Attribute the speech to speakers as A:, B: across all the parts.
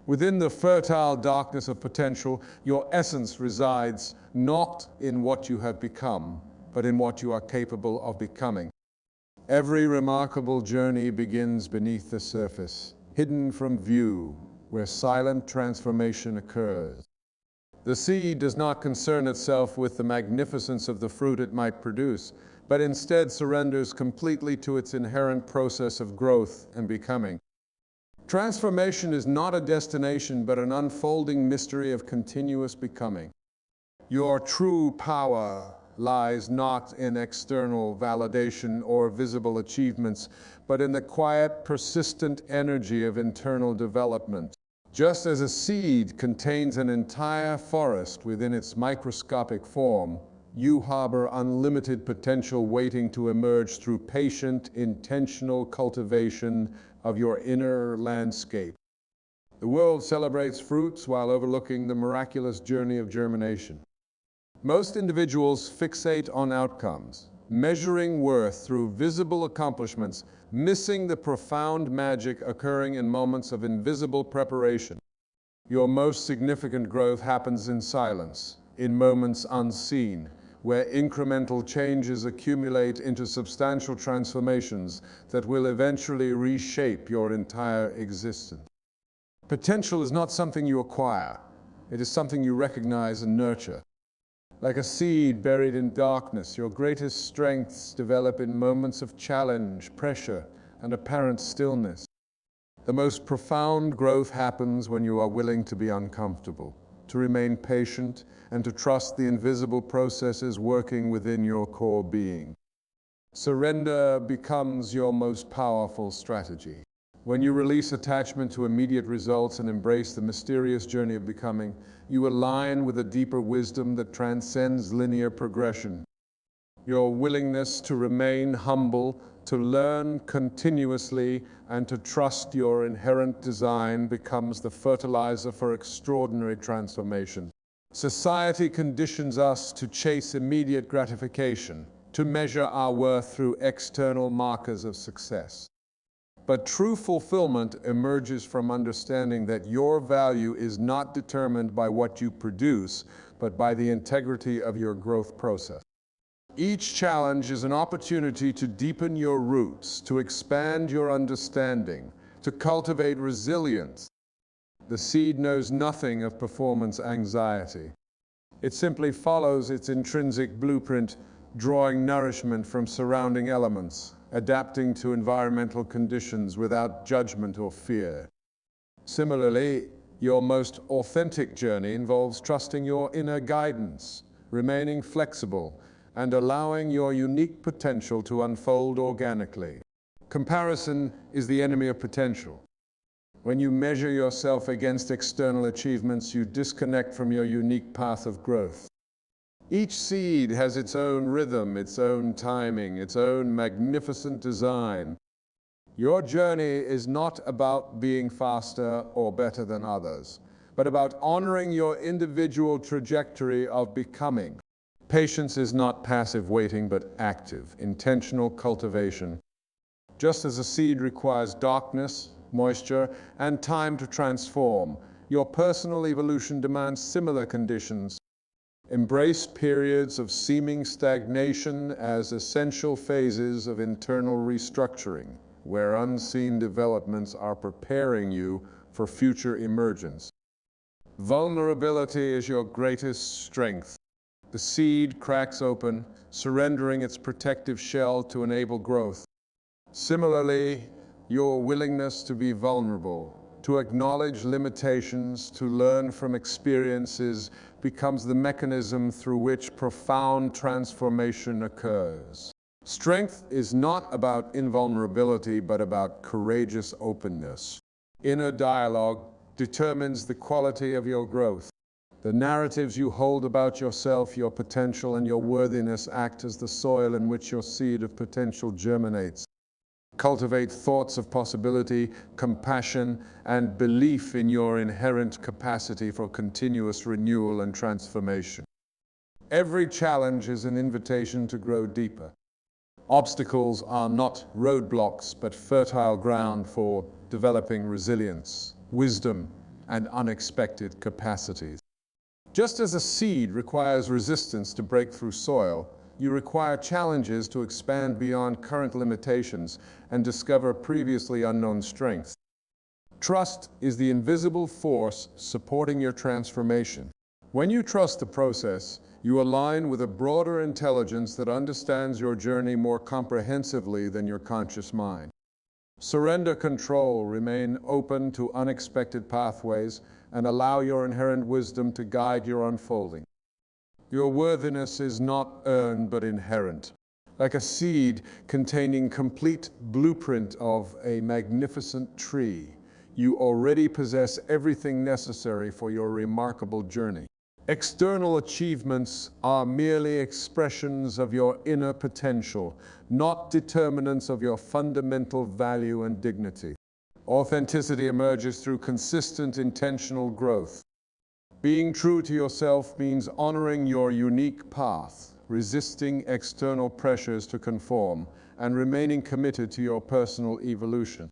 A: Within the fertile darkness of potential, your essence resides not in what you have become, but in what you are capable of becoming. Every remarkable journey begins beneath the surface, hidden from view, where silent transformation occurs. The seed does not concern itself with the magnificence of the fruit it might produce, but instead surrenders completely to its inherent process of growth and becoming. Transformation is not a destination, but an unfolding mystery of continuous becoming. Your true power lies not in external validation or visible achievements, but in the quiet, persistent energy of internal development. Just as a seed contains an entire forest within its microscopic form, you harbor unlimited potential waiting to emerge through patient, intentional cultivation of your inner landscape. The world celebrates fruits while overlooking the miraculous journey of germination. Most individuals fixate on outcomes, measuring worth through visible accomplishments, missing the profound magic occurring in moments of invisible preparation. Your most significant growth happens in silence, in moments unseen, where incremental changes accumulate into substantial transformations that will eventually reshape your entire existence. Potential is not something you acquire. It is something you recognize and nurture. Like a seed buried in darkness, your greatest strengths develop in moments of challenge, pressure, and apparent stillness. The most profound growth happens when you are willing to be uncomfortable, to remain patient, and to trust the invisible processes working within your core being. Surrender becomes your most powerful strategy. When you release attachment to immediate results and embrace the mysterious journey of becoming, you align with a deeper wisdom that transcends linear progression. Your willingness to remain humble, to learn continuously, and to trust your inherent design becomes the fertilizer for extraordinary transformation. Society conditions us to chase immediate gratification, to measure our worth through external markers of success. But true fulfillment emerges from understanding that your value is not determined by what you produce, but by the integrity of your growth process. Each challenge is an opportunity to deepen your roots, to expand your understanding, to cultivate resilience. The seed knows nothing of performance anxiety. It simply follows its intrinsic blueprint, drawing nourishment from surrounding elements, adapting to environmental conditions without judgment or fear. Similarly, your most authentic journey involves trusting your inner guidance, remaining flexible, and allowing your unique potential to unfold organically. Comparison is the enemy of potential. When you measure yourself against external achievements, you disconnect from your unique path of growth. Each seed has its own rhythm, its own timing, its own magnificent design. Your journey is not about being faster or better than others, but about honoring your individual trajectory of becoming. Patience is not passive waiting, but active, intentional cultivation. Just as a seed requires darkness, moisture, and time to transform, your personal evolution demands similar conditions. Embrace periods of seeming stagnation as essential phases of internal restructuring, where unseen developments are preparing you for future emergence. Vulnerability is your greatest strength. The seed cracks open, surrendering its protective shell to enable growth. Similarly, your willingness to be vulnerable, to acknowledge limitations, to learn from experiences, becomes the mechanism through which profound transformation occurs. Strength is not about invulnerability, but about courageous openness. Inner dialogue determines the quality of your growth. The narratives you hold about yourself, your potential, and your worthiness act as the soil in which your seed of potential germinates. Cultivate thoughts of possibility, compassion, and belief in your inherent capacity for continuous renewal and transformation. Every challenge is an invitation to grow deeper. Obstacles are not roadblocks, but fertile ground for developing resilience, wisdom, and unexpected capacities. Just as a seed requires resistance to break through soil, you require challenges to expand beyond current limitations and discover previously unknown strengths. Trust is the invisible force supporting your transformation. When you trust the process, you align with a broader intelligence that understands your journey more comprehensively than your conscious mind. Surrender control, remain open to unexpected pathways, and allow your inherent wisdom to guide your unfolding. Your worthiness is not earned but inherent. Like a seed containing complete blueprint of a magnificent tree, you already possess everything necessary for your remarkable journey. External achievements are merely expressions of your inner potential, not determinants of your fundamental value and dignity. Authenticity emerges through consistent, intentional growth. Being true to yourself means honoring your unique path, resisting external pressures to conform, and remaining committed to your personal evolution.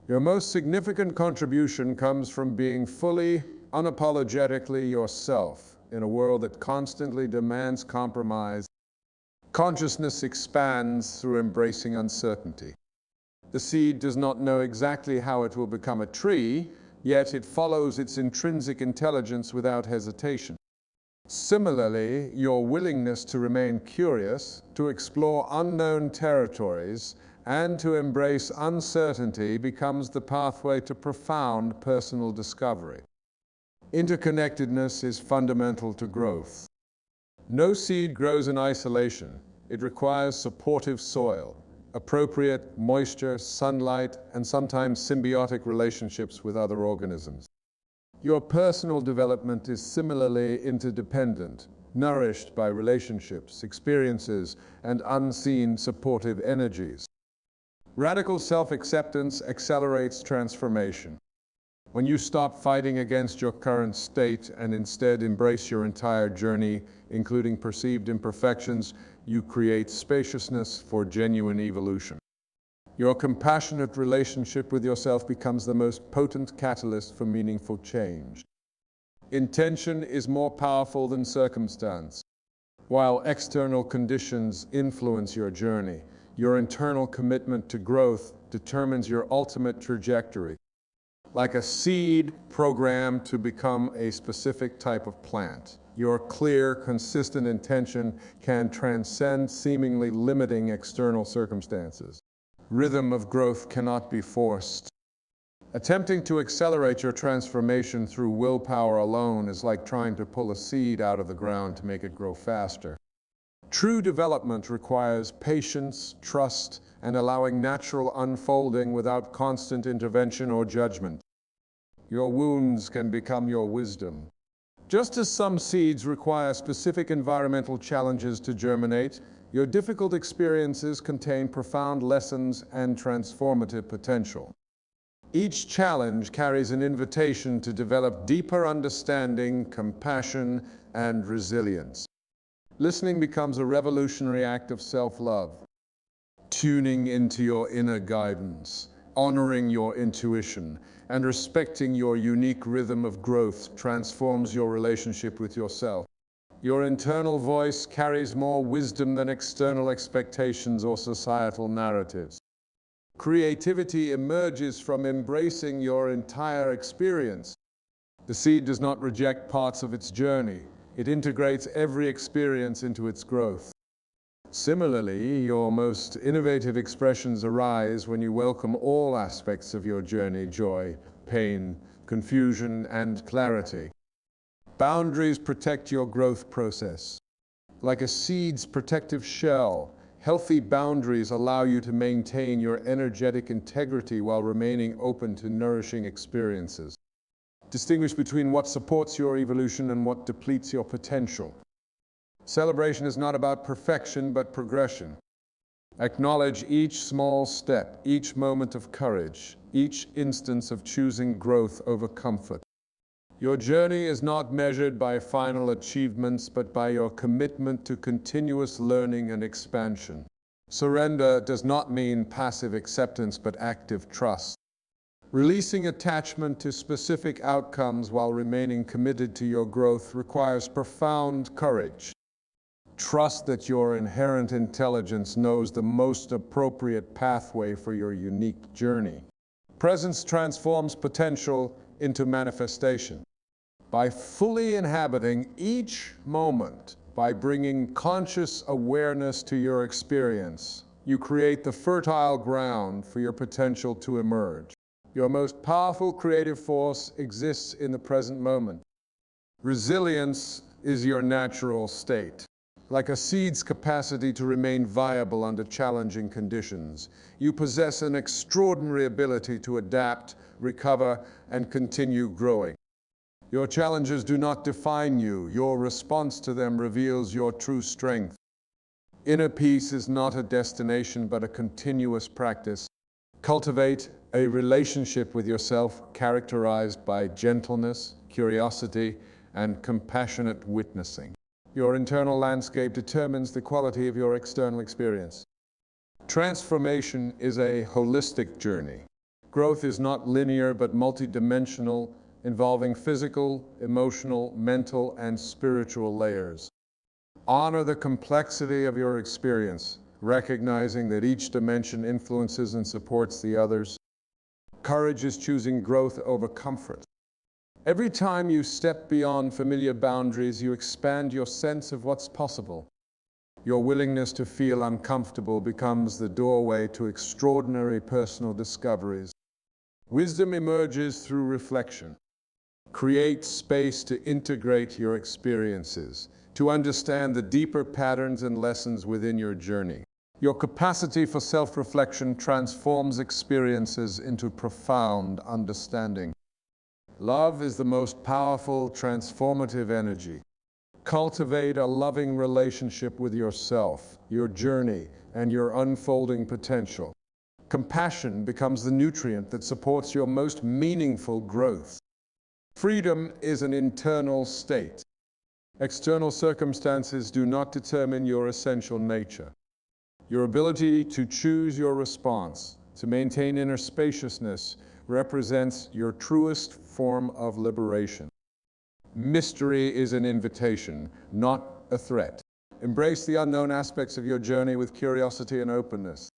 A: Your most significant contribution comes from being fully, unapologetically yourself in a world that constantly demands compromise. Consciousness expands through embracing uncertainty. The seed does not know exactly how it will become a tree, yet it follows its intrinsic intelligence without hesitation. Similarly, your willingness to remain curious, to explore unknown territories, and to embrace uncertainty becomes the pathway to profound personal discovery. Interconnectedness is fundamental to growth. No seed grows in isolation. It requires supportive soil, appropriate moisture, sunlight, and sometimes symbiotic relationships with other organisms. Your personal development is similarly interdependent, nourished by relationships, experiences, and unseen supportive energies. Radical self-acceptance accelerates transformation. When you stop fighting against your current state and instead embrace your entire journey, including perceived imperfections, you create spaciousness for genuine evolution. Your compassionate relationship with yourself becomes the most potent catalyst for meaningful change. Intention is more powerful than circumstance. While external conditions influence your journey, your internal commitment to growth determines your ultimate trajectory. Like a seed programmed to become a specific type of plant, your clear, consistent intention can transcend seemingly limiting external circumstances. Rhythm of growth cannot be forced. Attempting to accelerate your transformation through willpower alone is like trying to pull a seed out of the ground to make it grow faster. True development requires patience, trust, and allowing natural unfolding without constant intervention or judgment. Your wounds can become your wisdom. Just as some seeds require specific environmental challenges to germinate, your difficult experiences contain profound lessons and transformative potential. Each challenge carries an invitation to develop deeper understanding, compassion, and resilience. Listening becomes a revolutionary act of self-love. Tuning into your inner guidance, honoring your intuition, and respecting your unique rhythm of growth transforms your relationship with yourself. Your internal voice carries more wisdom than external expectations or societal narratives. Creativity emerges from embracing your entire experience. The seed does not reject parts of its journey. It integrates every experience into its growth. Similarly, your most innovative expressions arise when you welcome all aspects of your journey: joy, pain, confusion, and clarity. Boundaries protect your growth process. Like a seed's protective shell, healthy boundaries allow you to maintain your energetic integrity while remaining open to nourishing experiences. Distinguish between what supports your evolution and what depletes your potential. Celebration is not about perfection, but progression. Acknowledge each small step, each moment of courage, each instance of choosing growth over comfort. Your journey is not measured by final achievements, but by your commitment to continuous learning and expansion. Surrender does not mean passive acceptance, but active trust. Releasing attachment to specific outcomes while remaining committed to your growth requires profound courage. Trust that your inherent intelligence knows the most appropriate pathway for your unique journey. Presence transforms potential into manifestation. By fully inhabiting each moment, by bringing conscious awareness to your experience, you create the fertile ground for your potential to emerge. Your most powerful creative force exists in the present moment. Resilience is your natural state. Like a seed's capacity to remain viable under challenging conditions, you possess an extraordinary ability to adapt, recover, and continue growing. Your challenges do not define you. Your response to them reveals your true strength. Inner peace is not a destination, but a continuous practice. Cultivate a relationship with yourself characterized by gentleness, curiosity, and compassionate witnessing. Your internal landscape determines the quality of your external experience. Transformation is a holistic journey. Growth is not linear but multidimensional, involving physical, emotional, mental, and spiritual layers. Honor the complexity of your experience, recognizing that each dimension influences and supports the others. Courage is choosing growth over comfort. Every time you step beyond familiar boundaries, you expand your sense of what's possible. Your willingness to feel uncomfortable becomes the doorway to extraordinary personal discoveries. Wisdom emerges through reflection. Create space to integrate your experiences, to understand the deeper patterns and lessons within your journey. Your capacity for self-reflection transforms experiences into profound understanding. Love is the most powerful, transformative energy. Cultivate a loving relationship with yourself, your journey, and your unfolding potential. Compassion becomes the nutrient that supports your most meaningful growth. Freedom is an internal state. External circumstances do not determine your essential nature. Your ability to choose your response, to maintain inner spaciousness, represents your truest form of liberation. Mystery is an invitation, not a threat. Embrace the unknown aspects of your journey with curiosity and openness.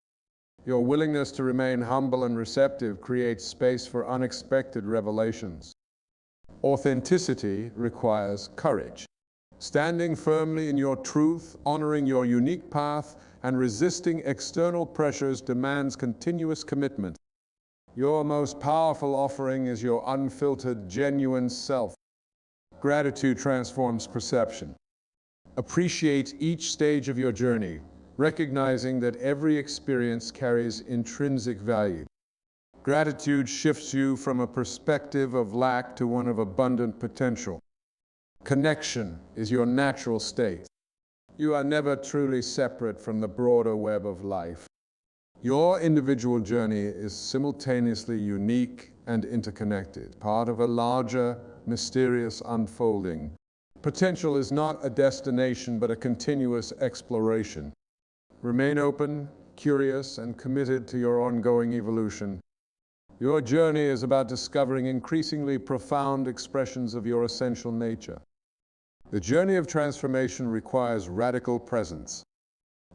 A: Your willingness to remain humble and receptive creates space for unexpected revelations. Authenticity requires courage. Standing firmly in your truth, honoring your unique path, and resisting external pressures demands continuous commitment. Your most powerful offering is your unfiltered, genuine self. Gratitude transforms perception. Appreciate each stage of your journey, recognizing that every experience carries intrinsic value. Gratitude shifts you from a perspective of lack to one of abundant potential. Connection is your natural state. You are never truly separate from the broader web of life. Your individual journey is simultaneously unique and interconnected, part of a larger, mysterious unfolding. Potential is not a destination, but a continuous exploration. Remain open, curious, and committed to your ongoing evolution. Your journey is about discovering increasingly profound expressions of your essential nature. The journey of transformation requires radical presence.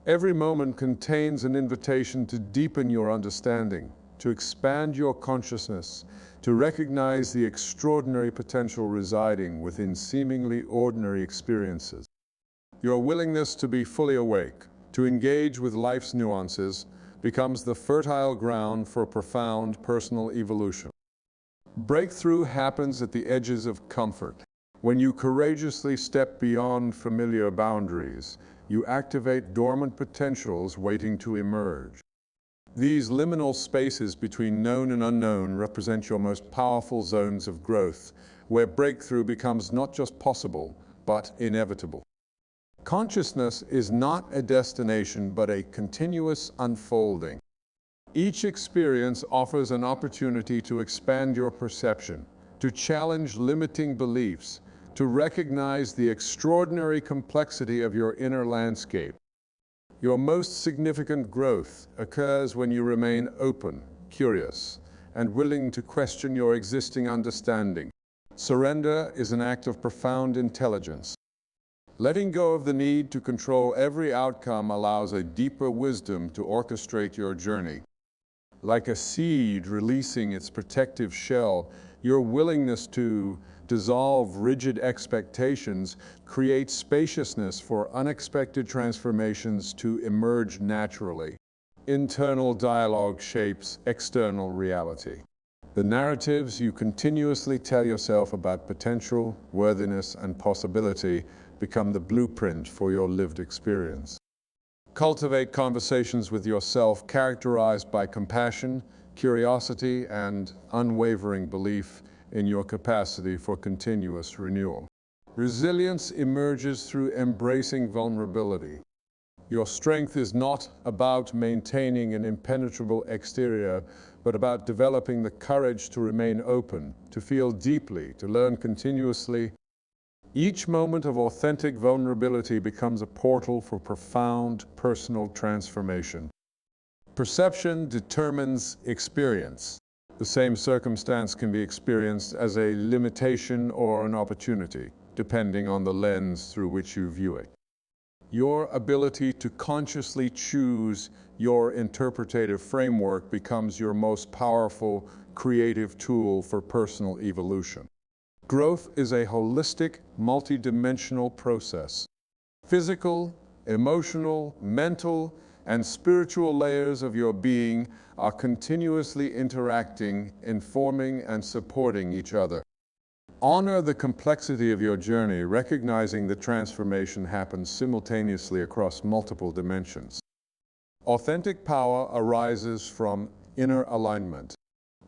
A: Every moment contains an invitation to deepen your understanding, to expand your consciousness, to recognize the extraordinary potential residing within seemingly ordinary experiences. Your willingness to be fully awake, to engage with life's nuances, becomes the fertile ground for profound personal evolution. Breakthrough happens at the edges of comfort. When you courageously step beyond familiar boundaries, you activate dormant potentials waiting to emerge. These liminal spaces between known and unknown represent your most powerful zones of growth, where breakthrough becomes not just possible, but inevitable. Consciousness is not a destination, but a continuous unfolding. Each experience offers an opportunity to expand your perception, to challenge limiting beliefs, to recognize the extraordinary complexity of your inner landscape. Your most significant growth occurs when you remain open, curious, and willing to question your existing understanding. Surrender is an act of profound intelligence. Letting go of the need to control every outcome allows a deeper wisdom to orchestrate your journey. Like a seed releasing its protective shell, your willingness to dissolve rigid expectations creates spaciousness for unexpected transformations to emerge naturally. Internal dialogue shapes external reality. The narratives you continuously tell yourself about potential, worthiness, and possibility become the blueprint for your lived experience. Cultivate conversations with yourself characterized by compassion, curiosity, and unwavering belief in your capacity for continuous renewal. Resilience emerges through embracing vulnerability. Your strength is not about maintaining an impenetrable exterior, but about developing the courage to remain open, to feel deeply, to learn continuously. Each moment of authentic vulnerability becomes a portal for profound personal transformation. Perception determines experience. The same circumstance can be experienced as a limitation or an opportunity, depending on the lens through which you view it. Your ability to consciously choose your interpretative framework becomes your most powerful creative tool for personal evolution. Growth is a holistic, multidimensional process. Physical, emotional, mental, and spiritual layers of your being are continuously interacting, informing, and supporting each other. Honor the complexity of your journey, recognizing that transformation happens simultaneously across multiple dimensions. Authentic power arises from inner alignment.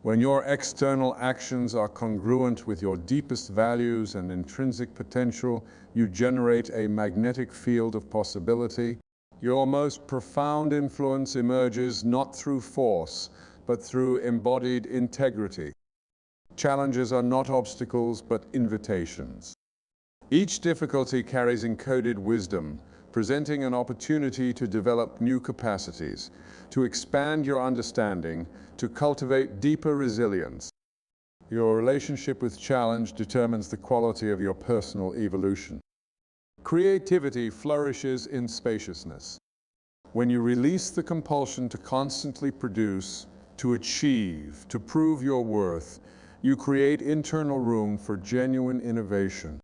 A: When your external actions are congruent with your deepest values and intrinsic potential, you generate a magnetic field of possibility. Your most profound influence emerges not through force, but through embodied integrity. Challenges are not obstacles, but invitations. Each difficulty carries encoded wisdom, presenting an opportunity to develop new capacities, to expand your understanding, to cultivate deeper resilience. Your relationship with challenge determines the quality of your personal evolution. Creativity flourishes in spaciousness. When you release the compulsion to constantly produce, to achieve, to prove your worth, you create internal room for genuine innovation.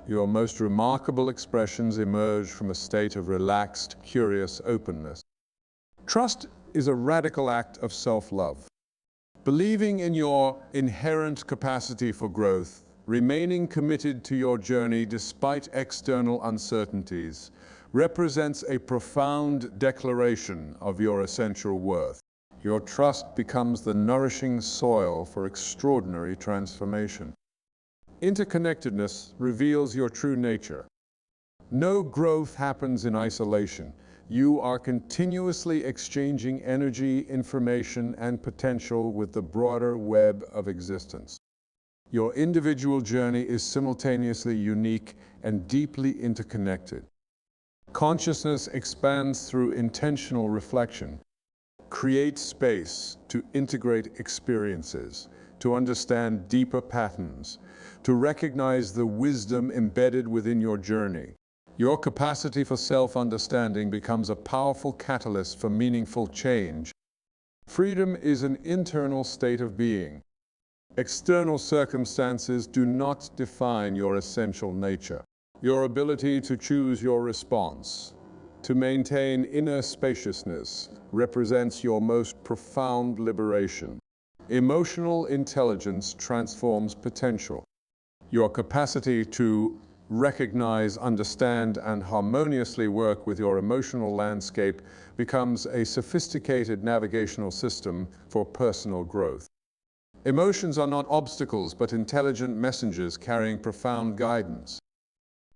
A: Your most remarkable expressions emerge from a state of relaxed, curious openness. Trust is a radical act of self-love. Believing in your inherent capacity for growth, remaining committed to your journey despite external uncertainties, represents a profound declaration of your essential worth. Your trust becomes the nourishing soil for extraordinary transformation. Interconnectedness reveals your true nature. No growth happens in isolation. You are continuously exchanging energy, information, and potential with the broader web of existence. Your individual journey is simultaneously unique and deeply interconnected. Consciousness expands through intentional reflection. Create space to integrate experiences, to understand deeper patterns, to recognize the wisdom embedded within your journey. Your capacity for self-understanding becomes a powerful catalyst for meaningful change. Freedom is an internal state of being. External circumstances do not define your essential nature. Your ability to choose your response, to maintain inner spaciousness, represents your most profound liberation. Emotional intelligence transforms potential. Your capacity to recognize, understand, and harmoniously work with your emotional landscape becomes a sophisticated navigational system for personal growth. Emotions are not obstacles, but intelligent messengers carrying profound guidance.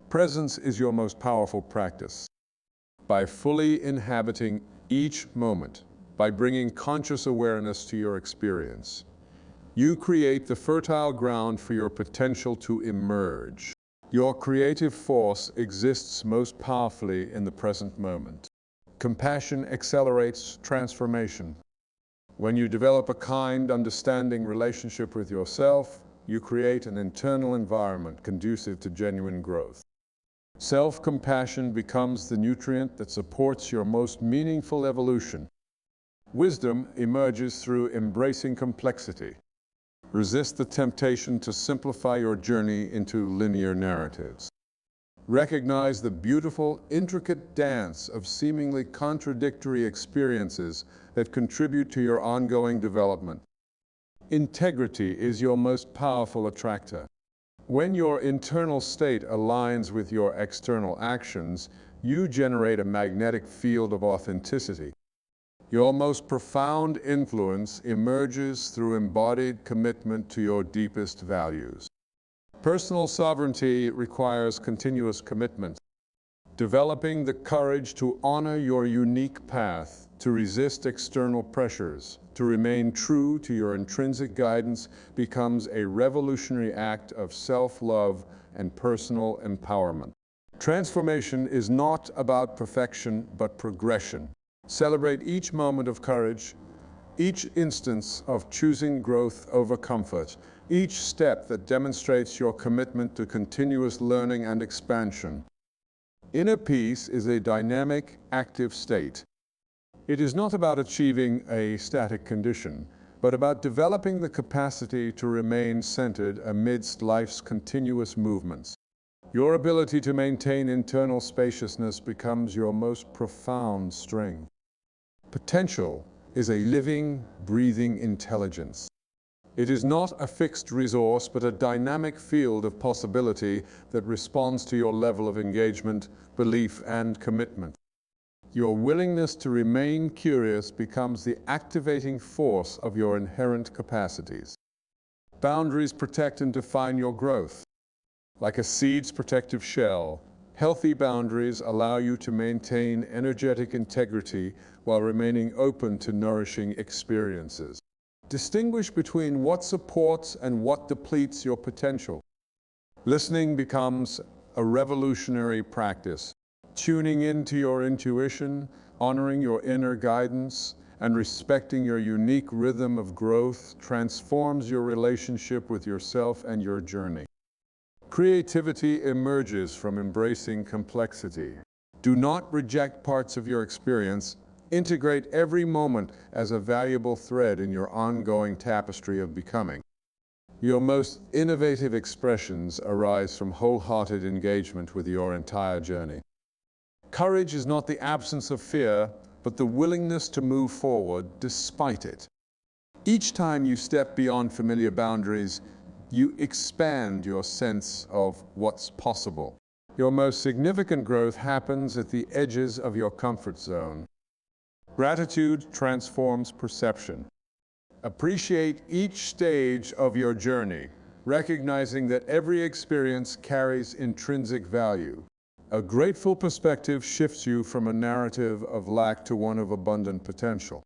A: Presence is your most powerful practice. By fully inhabiting each moment, by bringing conscious awareness to your experience, you create the fertile ground for your potential to emerge. Your creative force exists most powerfully in the present moment. Compassion accelerates transformation. When you develop a kind, understanding relationship with yourself, you create an internal environment conducive to genuine growth. Self-compassion becomes the nutrient that supports your most meaningful evolution. Wisdom emerges through embracing complexity. Resist the temptation to simplify your journey into linear narratives. Recognize the beautiful, intricate dance of seemingly contradictory experiences that contribute to your ongoing development. Integrity is your most powerful attractor. When your internal state aligns with your external actions, you generate a magnetic field of authenticity. Your most profound influence emerges through embodied commitment to your deepest values. Personal sovereignty requires continuous commitment. Developing the courage to honor your unique path, to resist external pressures, to remain true to your intrinsic guidance becomes a revolutionary act of self-love and personal empowerment. Transformation is not about perfection, but progression. Celebrate each moment of courage, each instance of choosing growth over comfort, each step that demonstrates your commitment to continuous learning and expansion. Inner peace is a dynamic, active state. It is not about achieving a static condition, but about developing the capacity to remain centered amidst life's continuous movements. Your ability to maintain internal spaciousness becomes your most profound strength. Potential is a living, breathing intelligence. It is not a fixed resource, but a dynamic field of possibility that responds to your level of engagement, belief, and commitment. Your willingness to remain curious becomes the activating force of your inherent capacities. Boundaries protect and define your growth. Like a seed's protective shell, healthy boundaries allow you to maintain energetic integrity while remaining open to nourishing experiences. Distinguish between what supports and what depletes your potential. Listening becomes a revolutionary practice. Tuning into your intuition, honoring your inner guidance, and respecting your unique rhythm of growth transforms your relationship with yourself and your journey. Creativity emerges from embracing complexity. Do not reject parts of your experience. Integrate every moment as a valuable thread in your ongoing tapestry of becoming. Your most innovative expressions arise from wholehearted engagement with your entire journey. Courage is not the absence of fear, but the willingness to move forward despite it. Each time you step beyond familiar boundaries, you expand your sense of what's possible. Your most significant growth happens at the edges of your comfort zone. Gratitude transforms perception. Appreciate each stage of your journey, recognizing that every experience carries intrinsic value. A grateful perspective shifts you from a narrative of lack to one of abundant potential.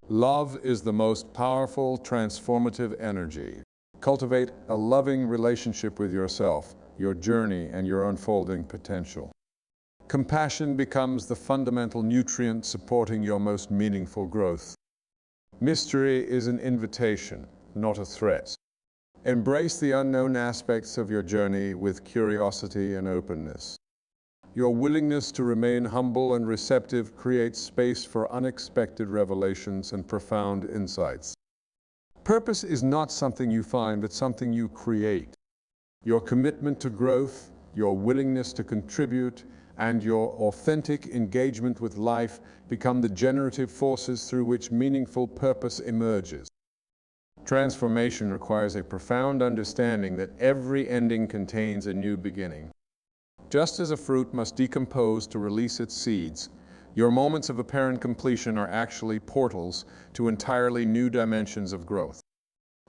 A: Love is the most powerful, transformative energy. Cultivate a loving relationship with yourself, your journey, and your unfolding potential. Compassion becomes the fundamental nutrient supporting your most meaningful growth. Mystery is an invitation, not a threat. Embrace the unknown aspects of your journey with curiosity and openness. Your willingness to remain humble and receptive creates space for unexpected revelations and profound insights. Purpose is not something you find, but something you create. Your commitment to growth, your willingness to contribute, and your authentic engagement with life become the generative forces through which meaningful purpose emerges. Transformation requires a profound understanding that every ending contains a new beginning. Just as a fruit must decompose to release its seeds, your moments of apparent completion are actually portals to entirely new dimensions of growth.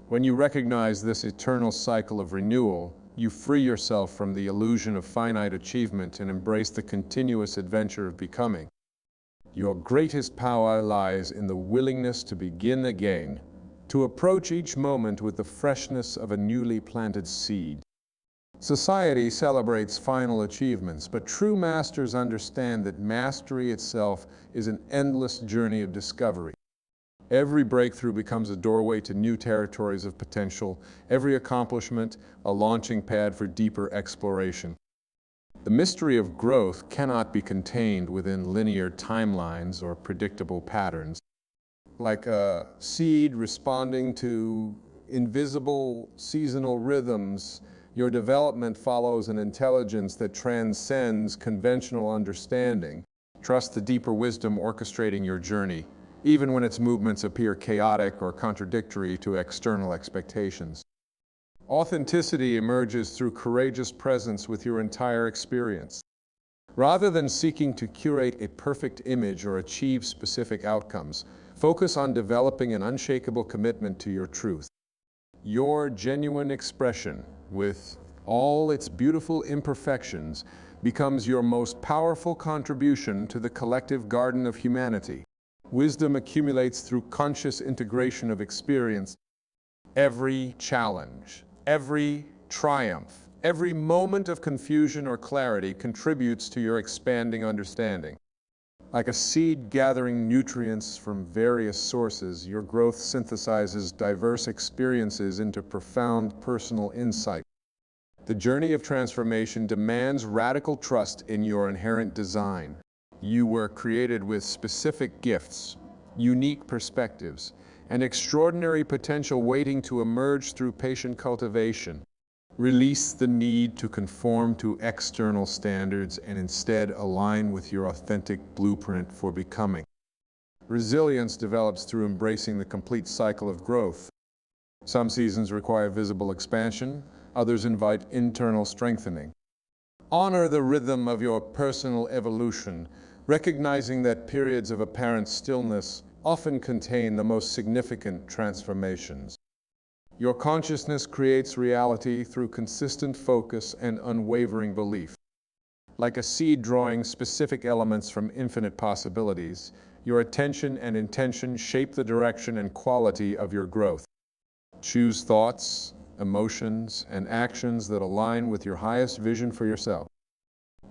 A: When you recognize this eternal cycle of renewal, you free yourself from the illusion of finite achievement and embrace the continuous adventure of becoming. Your greatest power lies in the willingness to begin again, to approach each moment with the freshness of a newly planted seed. Society celebrates final achievements, but true masters understand that mastery itself is an endless journey of discovery. Every breakthrough becomes a doorway to new territories of potential, every accomplishment a launching pad for deeper exploration. The mystery of growth cannot be contained within linear timelines or predictable patterns. Like a seed responding to invisible seasonal rhythms, your development follows an intelligence that transcends conventional understanding. Trust the deeper wisdom orchestrating your journey, even when its movements appear chaotic or contradictory to external expectations. Authenticity emerges through courageous presence with your entire experience. Rather than seeking to curate a perfect image or achieve specific outcomes, focus on developing an unshakable commitment to your truth. Your genuine expression, with all its beautiful imperfections, becomes your most powerful contribution to the collective garden of humanity. Wisdom accumulates through conscious integration of experience. Every challenge, every triumph, every moment of confusion or clarity contributes to your expanding understanding. Like a seed gathering nutrients from various sources, your growth synthesizes diverse experiences into profound personal insight. The journey of transformation demands radical trust in your inherent design. You were created with specific gifts, unique perspectives, and extraordinary potential waiting to emerge through patient cultivation. Release the need to conform to external standards and instead align with your authentic blueprint for becoming. Resilience develops through embracing the complete cycle of growth. Some seasons require visible expansion, others invite internal strengthening. Honor the rhythm of your personal evolution, recognizing that periods of apparent stillness often contain the most significant transformations. Your consciousness creates reality through consistent focus and unwavering belief. Like a seed drawing specific elements from infinite possibilities, your attention and intention shape the direction and quality of your growth. Choose thoughts, emotions, and actions that align with your highest vision for yourself.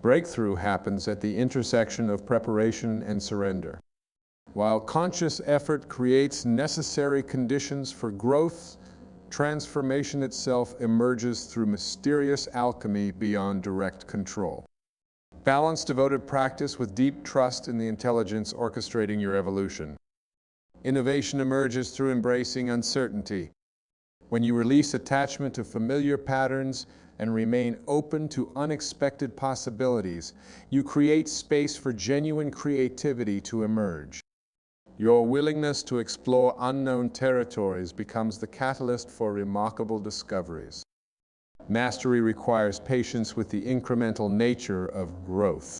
A: Breakthrough happens at the intersection of preparation and surrender. While conscious effort creates necessary conditions for growth, transformation itself emerges through mysterious alchemy beyond direct control. Balance devoted practice with deep trust in the intelligence orchestrating your evolution. Innovation emerges through embracing uncertainty. When you release attachment to familiar patterns and remain open to unexpected possibilities, you create space for genuine creativity to emerge. Your willingness to explore unknown territories becomes the catalyst for remarkable discoveries. Mastery requires patience with the incremental nature of growth.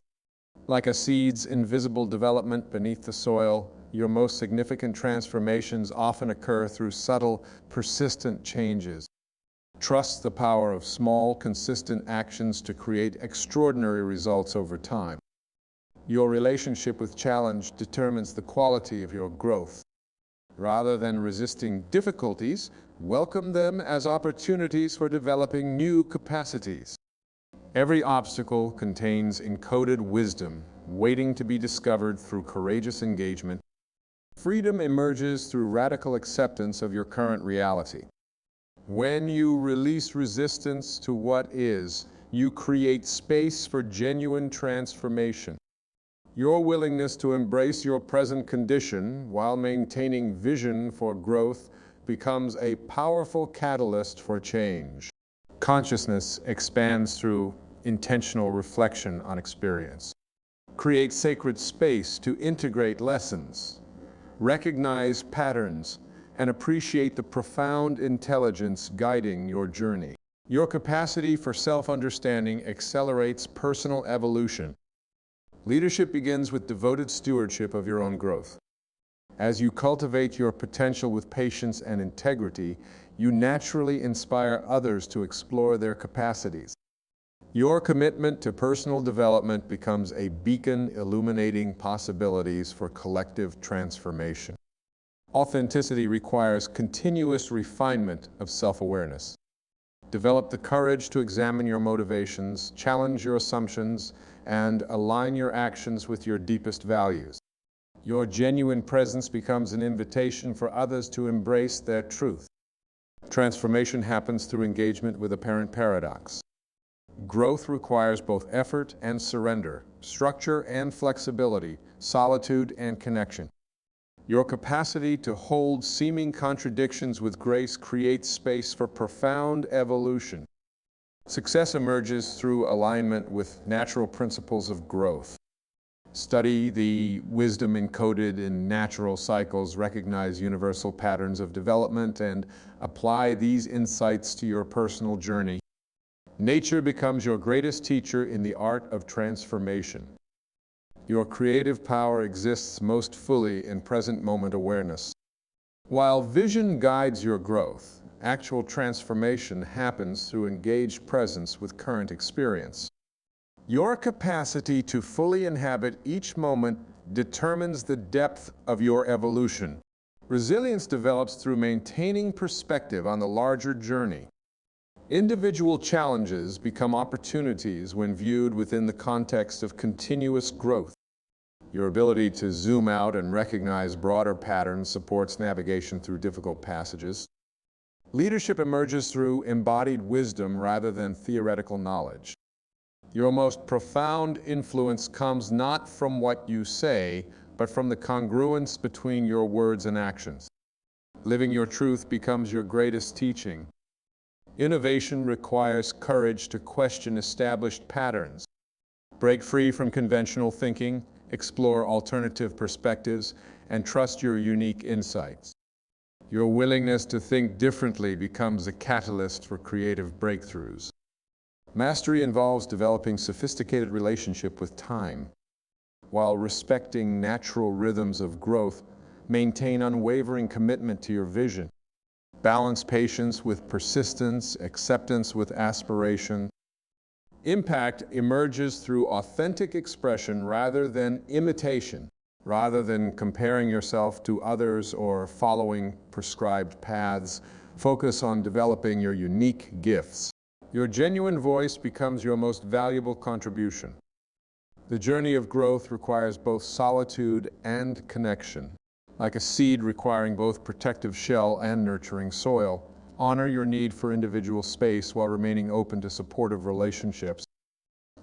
A: Like a seed's invisible development beneath the soil, your most significant transformations often occur through subtle, persistent changes. Trust the power of small, consistent actions to create extraordinary results over time. Your relationship with challenge determines the quality of your growth. Rather than resisting difficulties, welcome them as opportunities for developing new capacities. Every obstacle contains encoded wisdom, waiting to be discovered through courageous engagement. Freedom emerges through radical acceptance of your current reality. When you release resistance to what is, you create space for genuine transformation. Your willingness to embrace your present condition while maintaining vision for growth becomes a powerful catalyst for change. Consciousness expands through intentional reflection on experience. Create sacred space to integrate lessons, recognize patterns, and appreciate the profound intelligence guiding your journey. Your capacity for self-understanding accelerates personal evolution. Leadership begins with devoted stewardship of your own growth. As you cultivate your potential with patience and integrity, you naturally inspire others to explore their capacities. Your commitment to personal development becomes a beacon illuminating possibilities for collective transformation. Authenticity requires continuous refinement of self-awareness. Develop the courage to examine your motivations, challenge your assumptions, and align your actions with your deepest values. Your genuine presence becomes an invitation for others to embrace their truth. Transformation happens through engagement with apparent paradox. Growth requires both effort and surrender, structure and flexibility, solitude and connection. Your capacity to hold seeming contradictions with grace creates space for profound evolution. Success emerges through alignment with natural principles of growth. Study the wisdom encoded in natural cycles, recognize universal patterns of development, and apply these insights to your personal journey. Nature becomes your greatest teacher in the art of transformation. Your creative power exists most fully in present moment awareness. While vision guides your growth, actual transformation happens through engaged presence with current experience. Your capacity to fully inhabit each moment determines the depth of your evolution. Resilience develops through maintaining perspective on the larger journey. Individual challenges become opportunities when viewed within the context of continuous growth. Your ability to zoom out and recognize broader patterns supports navigation through difficult passages. Leadership emerges through embodied wisdom rather than theoretical knowledge. Your most profound influence comes not from what you say, but from the congruence between your words and actions. Living your truth becomes your greatest teaching. Innovation requires courage to question established patterns. Break free from conventional thinking, explore alternative perspectives, and trust your unique insights. Your willingness to think differently becomes a catalyst for creative breakthroughs. Mastery involves developing sophisticated relationship with time. While respecting natural rhythms of growth, maintain unwavering commitment to your vision. Balance patience with persistence, acceptance with aspiration. Impact emerges through authentic expression rather than imitation, rather than comparing yourself to others or following prescribed paths. Focus on developing your unique gifts. Your genuine voice becomes your most valuable contribution. The journey of growth requires both solitude and connection. Like a seed requiring both protective shell and nurturing soil, honor your need for individual space while remaining open to supportive relationships.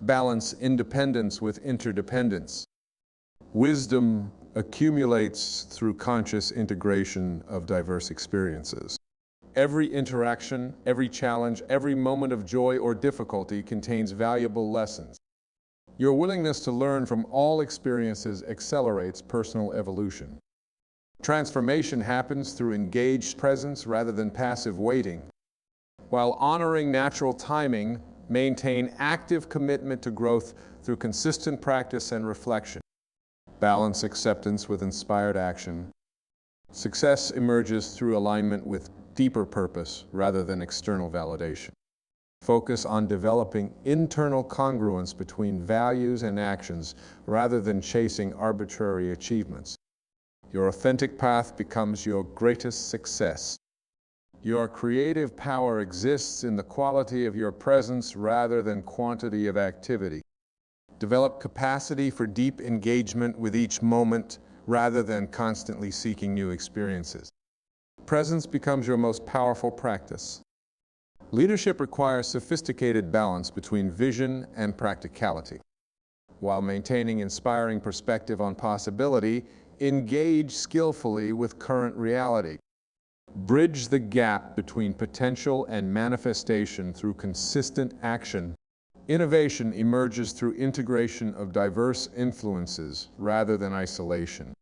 A: Balance independence with interdependence. Wisdom accumulates through conscious integration of diverse experiences. Every interaction, every challenge, every moment of joy or difficulty contains valuable lessons. Your willingness to learn from all experiences accelerates personal evolution. Transformation happens through engaged presence rather than passive waiting. While honoring natural timing, maintain active commitment to growth through consistent practice and reflection. Balance acceptance with inspired action. Success emerges through alignment with deeper purpose rather than external validation. Focus on developing internal congruence between values and actions rather than chasing arbitrary achievements. Your authentic path becomes your greatest success. Your creative power exists in the quality of your presence rather than quantity of activity. Develop capacity for deep engagement with each moment rather than constantly seeking new experiences. Presence becomes your most powerful practice. Leadership requires sophisticated balance between vision and practicality. While maintaining inspiring perspective on possibility, engage skillfully with current reality. Bridge the gap between potential and manifestation through consistent action. Innovation emerges through integration of diverse influences rather than isolation.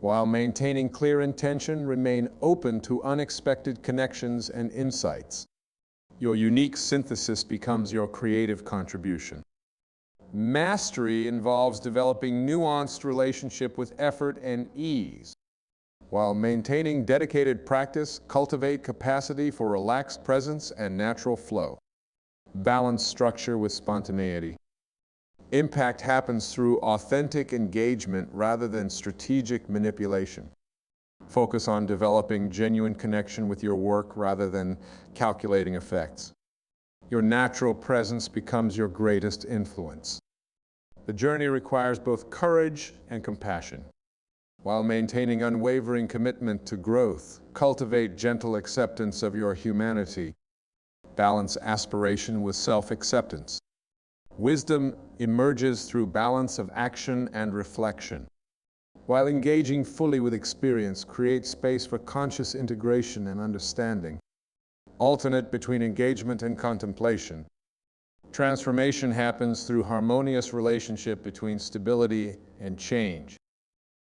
A: While maintaining clear intention, remain open to unexpected connections and insights. Your unique synthesis becomes your creative contribution. Mastery involves developing nuanced relationship with effort and ease. While maintaining dedicated practice, cultivate capacity for relaxed presence and natural flow. Balance structure with spontaneity. Impact happens through authentic engagement rather than strategic manipulation. Focus on developing genuine connection with your work rather than calculating effects. Your natural presence becomes your greatest influence. The journey requires both courage and compassion. While maintaining unwavering commitment to growth, cultivate gentle acceptance of your humanity. Balance aspiration with self-acceptance. Wisdom emerges through balance of action and reflection. While engaging fully with experience, create space for conscious integration and understanding. Alternate between engagement and contemplation. Transformation happens through harmonious relationship between stability and change.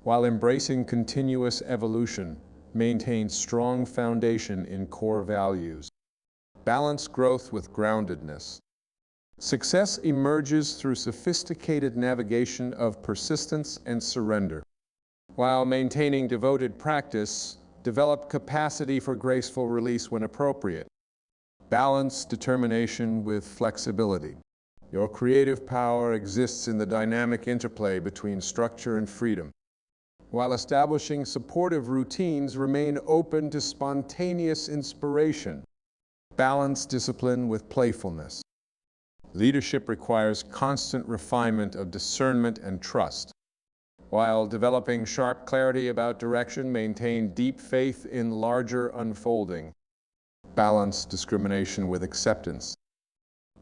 A: While embracing continuous evolution, maintain strong foundation in core values. Balance growth with groundedness. Success emerges through sophisticated navigation of persistence and surrender. While maintaining devoted practice, develop capacity for graceful release when appropriate. Balance determination with flexibility. Your creative power exists in the dynamic interplay between structure and freedom. While establishing supportive routines, remain open to spontaneous inspiration. Balance discipline with playfulness. Leadership requires constant refinement of discernment and trust. While developing sharp clarity about direction, maintain deep faith in larger unfolding. Balance discrimination with acceptance.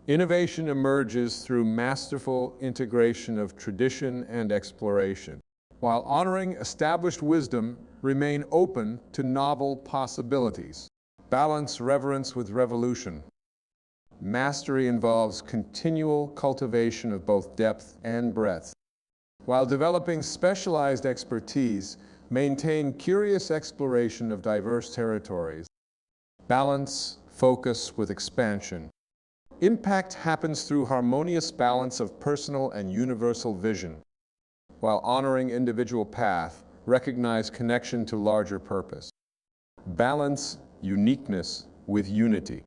A: Innovation emerges through masterful integration of tradition and exploration. While honoring established wisdom, remain open to novel possibilities. Balance reverence with revolution. Mastery involves continual cultivation of both depth and breadth. While developing specialized expertise, maintain curious exploration of diverse territories. Balance focus with expansion. Impact happens through harmonious balance of personal and universal vision. While honoring individual path, recognize connection to larger purpose. Balance uniqueness with unity.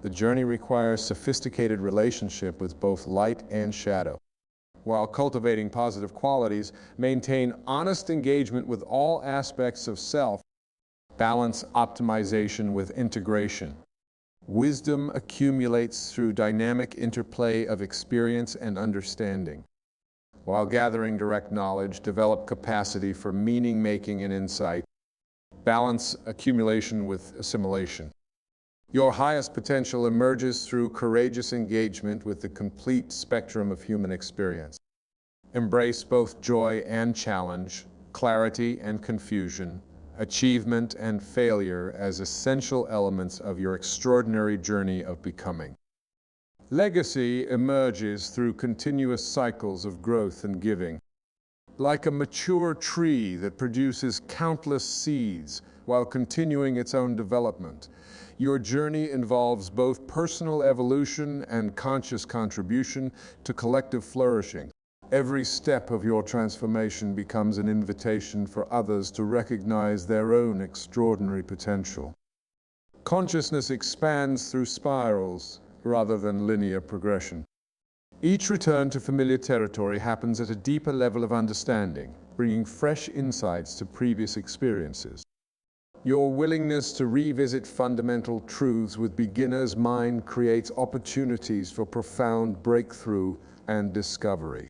A: The journey requires sophisticated relationship with both light and shadow. While cultivating positive qualities, maintain honest engagement with all aspects of self. Balance optimization with integration. Wisdom accumulates through dynamic interplay of experience and understanding. While gathering direct knowledge, develop capacity for meaning-making and insight. Balance accumulation with assimilation. Your highest potential emerges through courageous engagement with the complete spectrum of human experience. Embrace both joy and challenge, clarity and confusion, achievement and failure as essential elements of your extraordinary journey of becoming. Legacy emerges through continuous cycles of growth and giving. Like a mature tree that produces countless seeds while continuing its own development, your journey involves both personal evolution and conscious contribution to collective flourishing. Every step of your transformation becomes an invitation for others to recognize their own extraordinary potential. Consciousness expands through spirals rather than linear progression. Each return to familiar territory happens at a deeper level of understanding, bringing fresh insights to previous experiences. Your willingness to revisit fundamental truths with beginner's mind creates opportunities for profound breakthrough and discovery.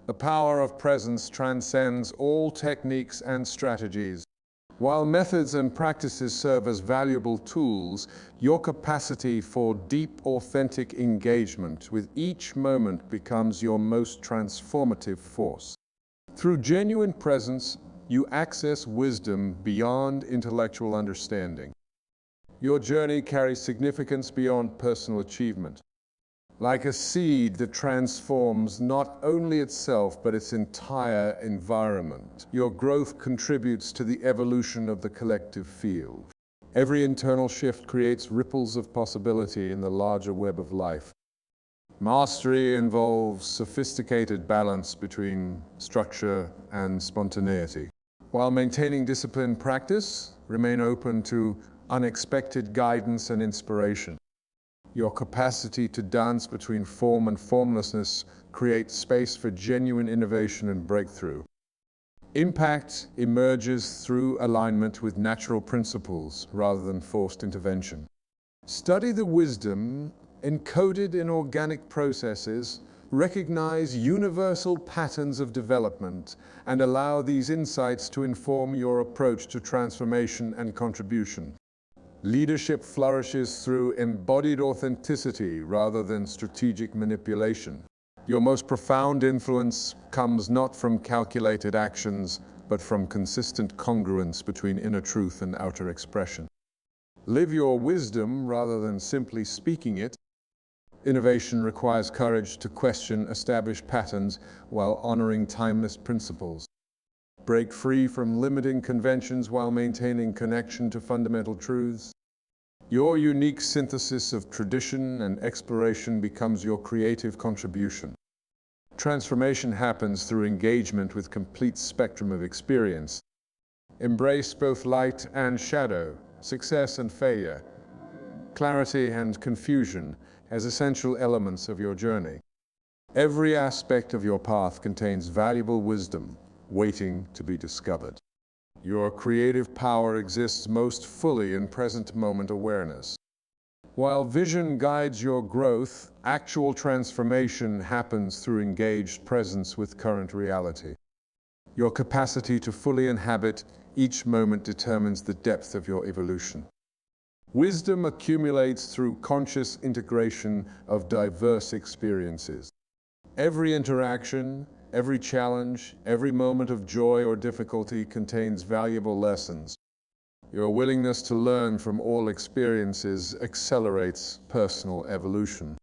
A: The power of presence transcends all techniques and strategies. While methods and practices serve as valuable tools, your capacity for deep, authentic engagement with each moment becomes your most transformative force. Through genuine presence, you access wisdom beyond intellectual understanding. Your journey carries significance beyond personal achievement. Like a seed that transforms not only itself, but its entire environment, your growth contributes to the evolution of the collective field. Every internal shift creates ripples of possibility in the larger web of life. Mastery involves sophisticated balance between structure and spontaneity. While maintaining disciplined practice, remain open to unexpected guidance and inspiration. Your capacity to dance between form and formlessness creates space for genuine innovation and breakthrough. Impact emerges through alignment with natural principles rather than forced intervention. Study the wisdom encoded in organic processes Recognize universal patterns of development and allow these insights to inform your approach to transformation and contribution. Leadership flourishes through embodied authenticity rather than strategic manipulation. Your most profound influence comes not from calculated actions, but from consistent congruence between inner truth and outer expression. Live your wisdom rather than simply speaking it. Innovation requires courage to question established patterns while honoring timeless principles. Break free from limiting conventions while maintaining connection to fundamental truths. Your unique synthesis of tradition and exploration becomes your creative contribution. Transformation happens through engagement with complete spectrum of experience. Embrace both light and shadow, success and failure, clarity and confusion as essential elements of your journey. Every aspect of your path contains valuable wisdom waiting to be discovered. Your creative power exists most fully in present moment awareness. While vision guides your growth, actual transformation happens through engaged presence with current reality. Your capacity to fully inhabit each moment determines the depth of your evolution. Wisdom accumulates through conscious integration of diverse experiences. Every interaction, every challenge, every moment of joy or difficulty contains valuable lessons. Your willingness to learn from all experiences accelerates personal evolution.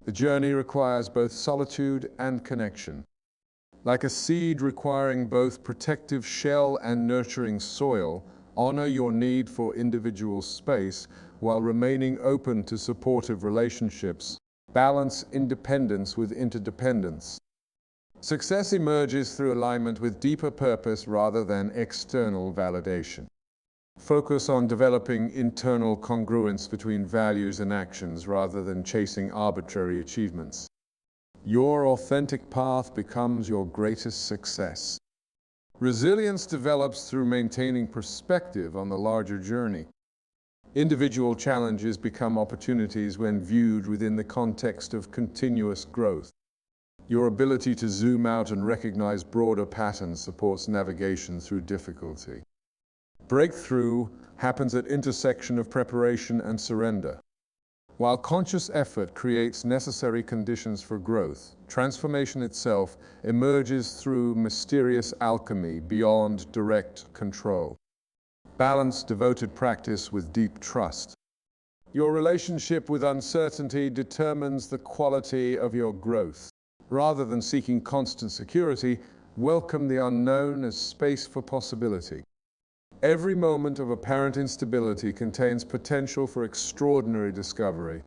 A: The journey requires both solitude and connection. Like a seed requiring both protective shell and nurturing soil, honor your need for individual space while remaining open to supportive relationships. Balance independence with interdependence. Success emerges through alignment with deeper purpose rather than external validation. Focus on developing internal congruence between values and actions rather than chasing arbitrary achievements. Your authentic path becomes your greatest success. Resilience develops through maintaining perspective on the larger journey. Individual challenges become opportunities when viewed within the context of continuous growth. Your ability to zoom out and recognize broader patterns supports navigation through difficulty. Breakthrough happens at intersection of preparation and surrender. While conscious effort creates necessary conditions for growth, transformation itself emerges through mysterious alchemy beyond direct control. Balance devoted practice with deep trust. Your relationship with uncertainty determines the quality of your growth. Rather than seeking constant security, welcome the unknown as space for possibility. Every moment of apparent instability contains potential for extraordinary discovery.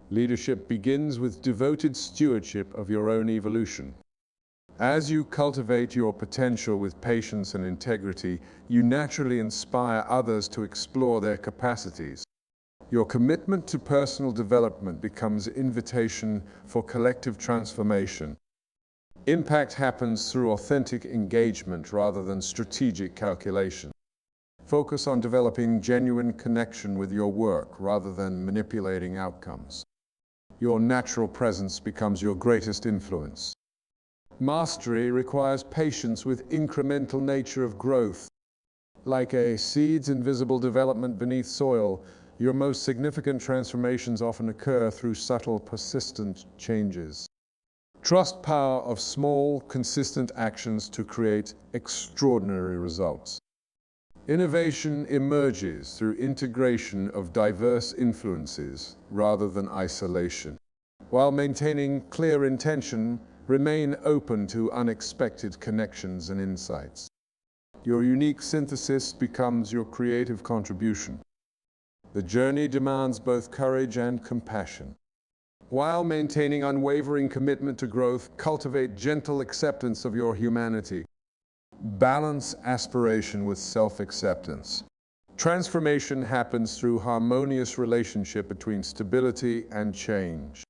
A: Leadership begins with devoted stewardship of your own evolution. As you cultivate your potential with patience and integrity, you naturally inspire others to explore their capacities. Your commitment to personal development becomes an invitation for collective transformation. Impact happens through authentic engagement rather than strategic calculation. Focus on developing genuine connection with your work rather than manipulating outcomes. Your natural presence becomes your greatest influence. Mastery requires patience with incremental nature of growth. Like a seed's invisible development beneath soil, your most significant transformations often occur through subtle, persistent changes. Trust the power of small, consistent actions to create extraordinary results. Innovation emerges through integration of diverse influences rather than isolation. While maintaining clear intention, remain open to unexpected connections and insights. Your unique synthesis becomes your creative contribution. The journey demands both courage and compassion. While maintaining unwavering commitment to growth, cultivate gentle acceptance of your humanity. Balance aspiration with self-acceptance. Transformation happens through harmonious relationship between stability and change.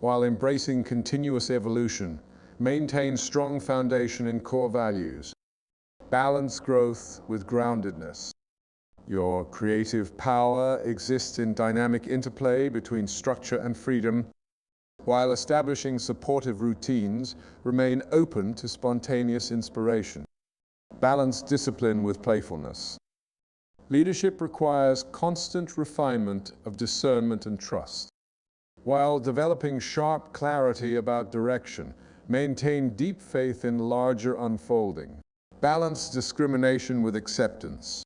A: While embracing continuous evolution, maintain strong foundation in core values. Balance growth with groundedness. Your creative power exists in dynamic interplay between structure and freedom. while establishing supportive routines, remain open to spontaneous inspiration. Balance discipline with playfulness. Leadership requires constant refinement of discernment and trust. While developing sharp clarity about direction, maintain deep faith in larger unfolding. Balance discrimination with acceptance.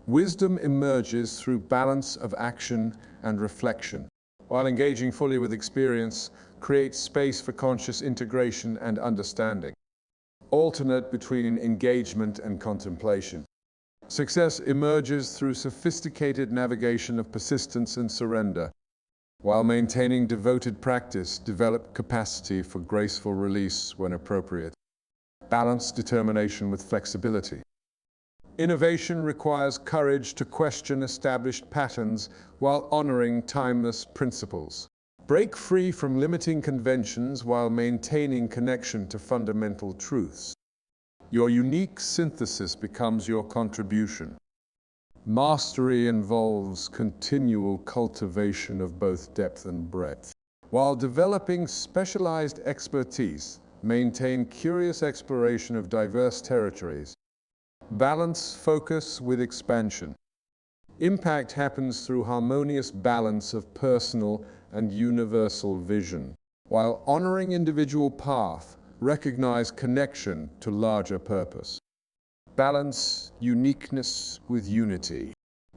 A: Wisdom emerges through balance of action and reflection. While engaging fully with experience, create space for conscious integration and understanding. Alternate between engagement and contemplation. Success emerges through sophisticated navigation of persistence and surrender. While maintaining devoted practice, develop capacity for graceful release when appropriate. Balance determination with flexibility. Innovation requires courage to question established patterns while honoring timeless principles. Break free from limiting conventions while maintaining connection to fundamental truths. Your unique synthesis becomes your contribution. Mastery involves continual cultivation of both depth and breadth. While developing specialized expertise, maintain curious exploration of diverse territories. Balance focus with expansion. Impact happens through harmonious balance of personal and universal vision. While honoring individual path, recognize connection to larger purpose. Balance uniqueness with unity.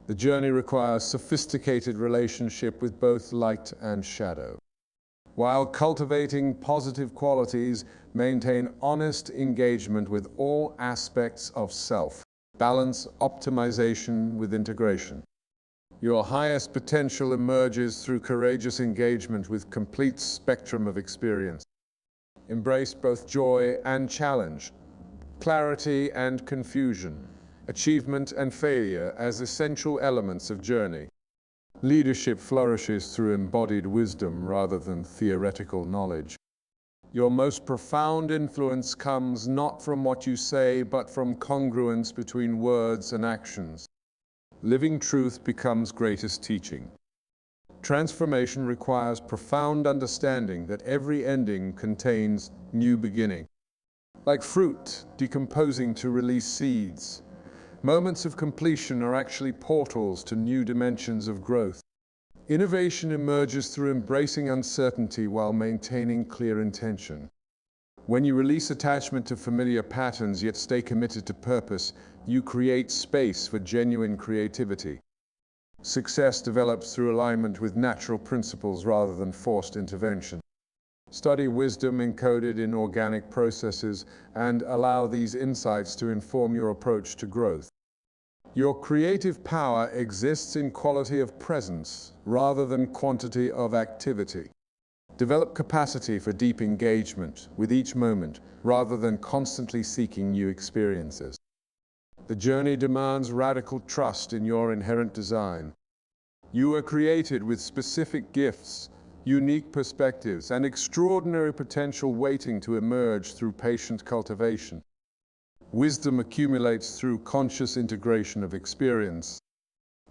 A: The journey requires sophisticated relationship with both light and shadow. While cultivating positive qualities, maintain honest engagement with all aspects of self. Balance optimization with integration. Your highest potential emerges through courageous engagement with complete spectrum of experience. Embrace both joy and challenge, clarity and confusion, achievement and failure as essential elements of journey. Leadership flourishes through embodied wisdom rather than theoretical knowledge. Your most profound influence comes not from what you say, but from congruence between words and actions. Living truth becomes greatest teaching. Transformation requires profound understanding that every ending contains new beginning. Like fruit decomposing to release seeds, moments of completion are actually portals to new dimensions of growth. Innovation emerges through embracing uncertainty while maintaining clear intention. When you release attachment to familiar patterns yet stay committed to purpose, you create space for genuine creativity. Success develops through alignment with natural principles rather than forced intervention. Study wisdom encoded in organic processes and allow these insights to inform your approach to growth. Your creative power exists in quality of presence rather than quantity of activity. Develop capacity for deep engagement with each moment rather than constantly seeking new experiences. The journey demands radical trust in your inherent design. You were created with specific gifts, unique perspectives, and extraordinary potential waiting to emerge through patient cultivation. Wisdom accumulates through conscious integration of experience.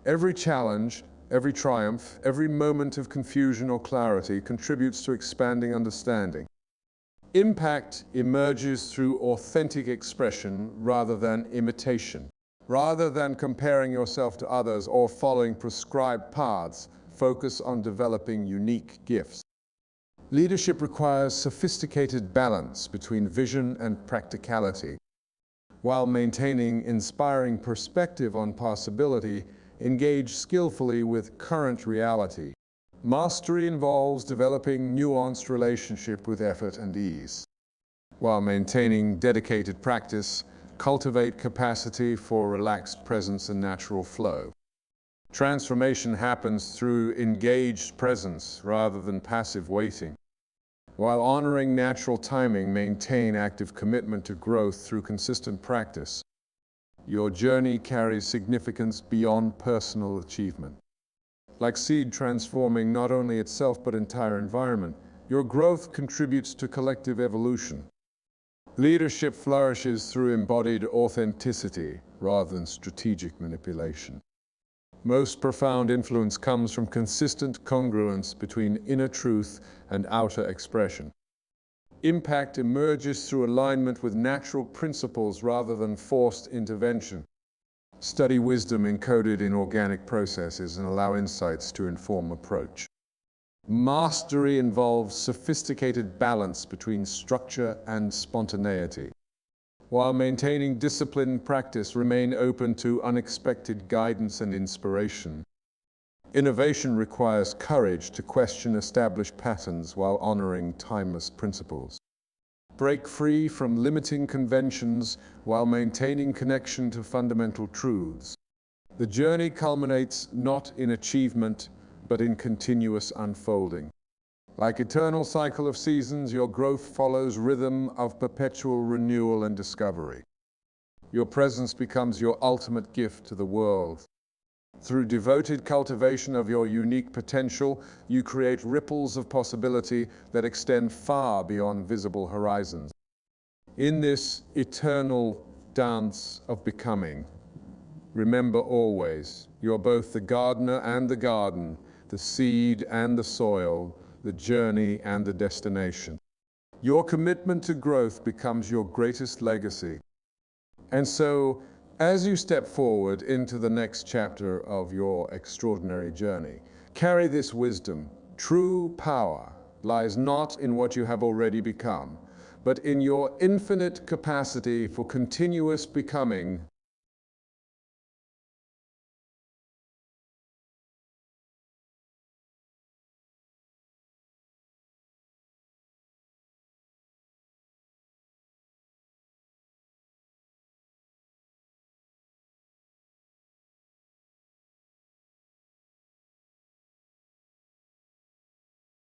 A: Every challenge, every triumph, every moment of confusion or clarity contributes to expanding understanding. Impact emerges through authentic expression rather than imitation. Rather than comparing yourself to others or following prescribed paths, focus on developing unique gifts. Leadership requires sophisticated balance between vision and practicality. While maintaining inspiring perspective on possibility, engage skillfully with current reality. Mastery involves developing nuanced relationship with effort and ease. While maintaining dedicated practice, cultivate capacity for relaxed presence and natural flow. Transformation happens through engaged presence rather than passive waiting. While honoring natural timing, maintain active commitment to growth through consistent practice. Your journey carries significance beyond personal achievement. Like seed transforming not only itself but entire environment, your growth contributes to collective evolution. Leadership flourishes through embodied authenticity rather than strategic manipulation. Most profound influence comes from consistent congruence between inner truth and outer expression. Impact emerges through alignment with natural principles rather than forced intervention. Study wisdom encoded in organic processes and allow insights to inform approach. Mastery involves sophisticated balance between structure and spontaneity. While maintaining disciplined practice, remain open to unexpected guidance and inspiration. Innovation requires courage to question established patterns while honoring timeless principles. Break free from limiting conventions while maintaining connection to fundamental truths. The journey culminates not in achievement, but in continuous unfolding. Like eternal cycle of seasons, your growth follows rhythm of perpetual renewal and discovery. Your presence becomes your ultimate gift to the world. Through devoted cultivation of your unique potential, you create ripples of possibility that extend far beyond visible horizons. In this eternal dance of becoming, remember always, you're both the gardener and the garden, the seed and the soil, the journey and the destination. Your commitment to growth becomes your greatest legacy. And so, as you step forward into the next chapter of your extraordinary journey, carry this wisdom. True power lies not in what you have already become, but in your infinite capacity for continuous becoming